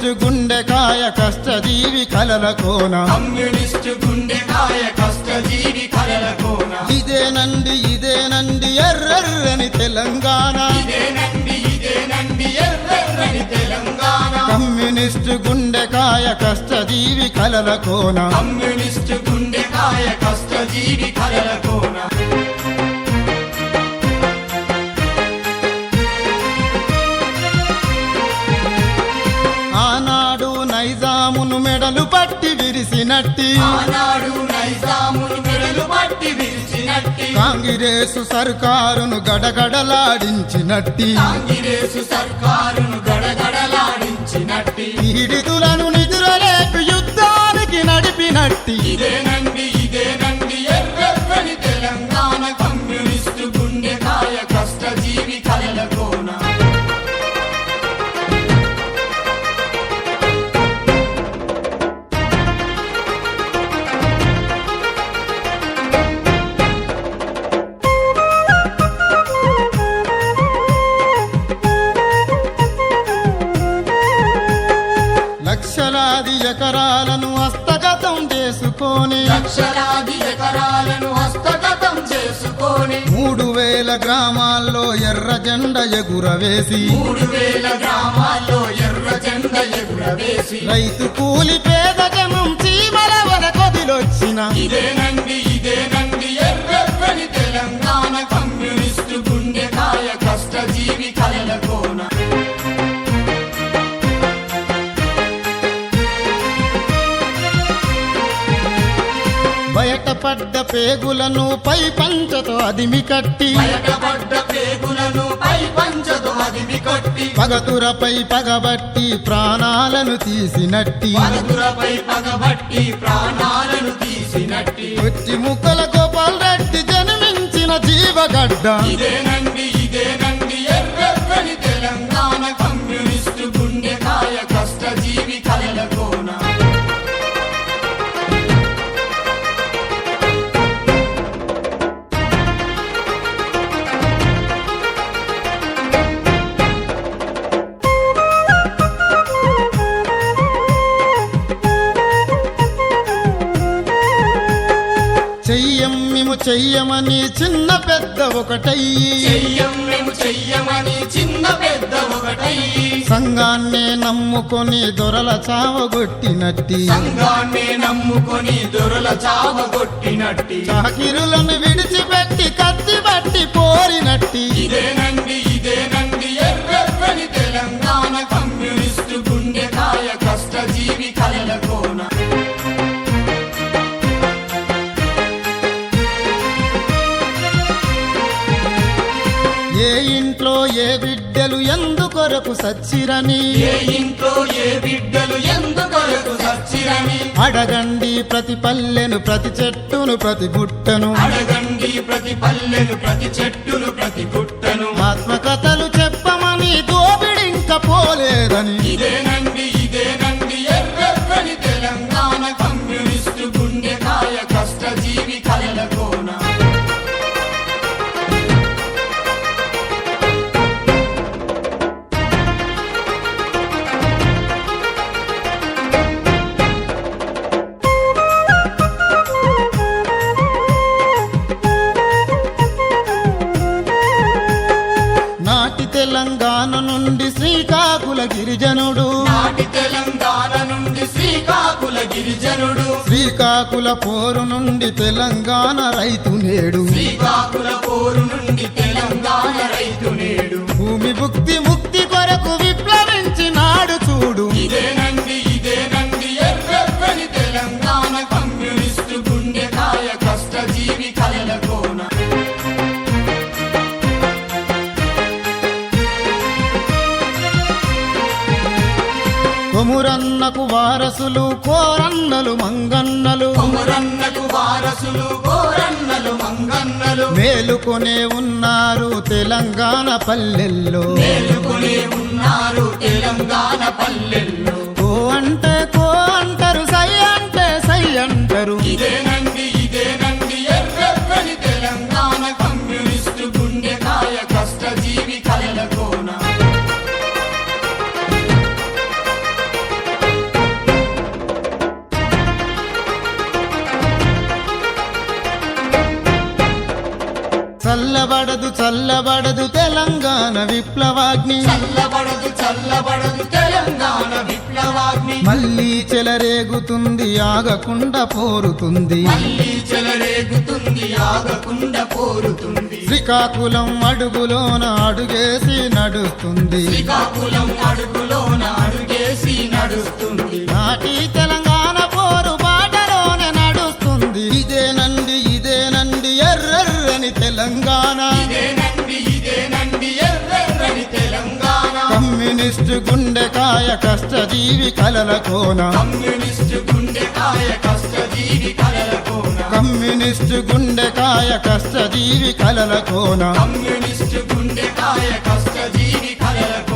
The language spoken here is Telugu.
కమ్యూనిస్టు గుండెకాయ కష్టజీవి కలల కోన కమ్యూనిస్టు గుండెకాయ కష్టజీవి కలల కోన ఇదేనండి ఎర్రని తెలంగాణ ఇదేనండి ఎర్రని తెలంగాణ కమ్యూనిస్టు గుండెకాయ కష్టజీవి కలల కోన కమ్యూనిస్టు గుండెకాయ కష్టజీవి కలల కోన ఆనాడు నైజామును మెడలు పట్టి విరిసినట్టి ఆనాడు నైజామును మెడలు పట్టి విరిచినట్టి కాంగ్రెసు సర్కారును గడగడలాడించినట్టి కాంగ్రెసు సర్కారును గడగడలాడించినట్టి పీడితులను నిద్రలేపి యుద్ధానికి నడిపినట్టి ఇదేనండి ఎర్రని తెలంగాణ కమ్యూనిస్టు గుండెకాయ కష్టజీవి కలల కోన లక్షలాది ఎకరాలను హస్తగతం చేసుకొని లక్షలాది ఎకరాలను హస్తగతం చేసుకొని 3000 గ్రామాల్లో ఎర్ర జెండ ఎగురవేసి 3000 గ్రామాల్లో ఎర్ర జెండ ఎగురవేసి రైతు కూలి పేద జనం చీమల వల కొదిలొచ్చిన ఇదేనండి ఎర్రని తెలంగాణ కమ్యూనిస్టు గుండెకాయ కష్టజీవి కలల కోన బయటపడ్డ పేగులను పై పంచతో అదిమి కట్టి బయటపడ్డ పేగులను పై పంచతో అదిమి కట్టి పగతురపై పగబట్టి ప్రాణాలను తీసినట్టి పగతురపై పగబట్టి ప్రాణాలను తీసినట్టి వచ్చి ముక్కల గోపాల్ రెడ్డి జన్మించిన జీవగడ్డ ఇదేనండి ఎర్రని తెలంగాణ కమ్యూనిస్టు గుండెకాయ కష్టజీవి కలల కోన చెయ్యమని చిన్న పెద్ద ఒకటయ్యి చెయ్యమని చిన్న పెద్ద ఒకటయ్యి సంఘాన్నే నమ్ముకొని దొరల చావగొట్టినట్టి సంఘాన్నే నమ్ముకొని దొరల చావగొట్టినట్టి చాకిరులను విడిచిపెట్టి కత్తి బట్టి పోరినట్టి ఇదేనండి ఎర్రని తెలంగాణ కమ్యూనిస్టు గుండెకాయ కష్టజీవి కలల కోన ఏ ఇంట్లో ఏ బిడ్డలు ఎందుకొరకు సచ్చిరని ఏ ఇంట్లో ఏ బిడ్డలు ఎందుకొరకు సచ్చిరని అడగండి ప్రతి పల్లెను ప్రతి చెట్టును ప్రతి గుట్టను అడగండి ప్రతి పల్లెను ప్రతి చెట్టును ప్రతి గుట్టను ఆత్మకథలు చెప్పమని దోపిడింక పోలేదని ఇదేనండి ఎర్రని తెలంగాణ కమ్యూనిస్టు గుండెకాయ కష్టజీవి కలల కోన తెలంగాణ నుండి శ్రీకాకుళ గిరిజనుడు నాటి తెలంగాణ నుండి శ్రీకాకుళ గిరిజనుడు శ్రీకాకుళ పోరు నుండి తెలంగాణ రైతు నేడు శ్రీకాకుళ పోరు నుండి తెలంగాణ రైతు నేడు భూమి ముక్తి కొరకు విప్లవించినాడు చూడు ఇదేనండి ఎర్రని తెలంగాణ కమ్యూనిస్టు గుండెకాయ కష్టజీవి కలల కోన కొమురన్నకు వారసులు కోరన్నలు మంగన్నలు కొమురన్నకు వారసులు కోరన్నలు మంగన్నలు మేలుకొనే ఉన్నారు తెలంగాణ పల్లెల్లో మేలుకొనే ఉన్నారు తెలంగాణ పల్లెల్లో కో అంటారు సై అంటే సై అంటారు ఇదేనండి ఎర్రని తెలంగాణ కమ్యూనిస్టు గుండెకాయ కష్టజీవి కలల కోన చల్లబడదు చల్లబడదు తెలంగాణ విప్లవాగ్ని చల్లబడదు తెలంగాణ విప్లవాగ్ని మళ్ళీ చెలరేగుతుంది ఆగకుండా పోరుతుంది మళ్ళీ చెలరేగుతుంది ఆగకుండా పోరుతుంది శ్రీకాకుళం అడుగులోన అడుగేసి నడుస్తుంది శ్రీకాకుళం అడుగులోన అడుగేసి నడుస్తుంది నాటి తెలంగాణ పోరు బాటలోనే నడుస్తుంది ఇదేనండి ఎర్రని తెలంగాణ ఇదేనండి ఎర్రని తెలంగాణ కమ్యూనిస్టు గుండెకాయ కష్టజీవి కలల కోన కమ్యూనిస్టు గుండెకాయ కష్టజీవి కలల కోన కమ్యూనిస్టు గుండెకాయ కష్టజీవి కలల కోన కమ్యూనిస్టు గుండెకాయ కష్టజీవి కలల కోన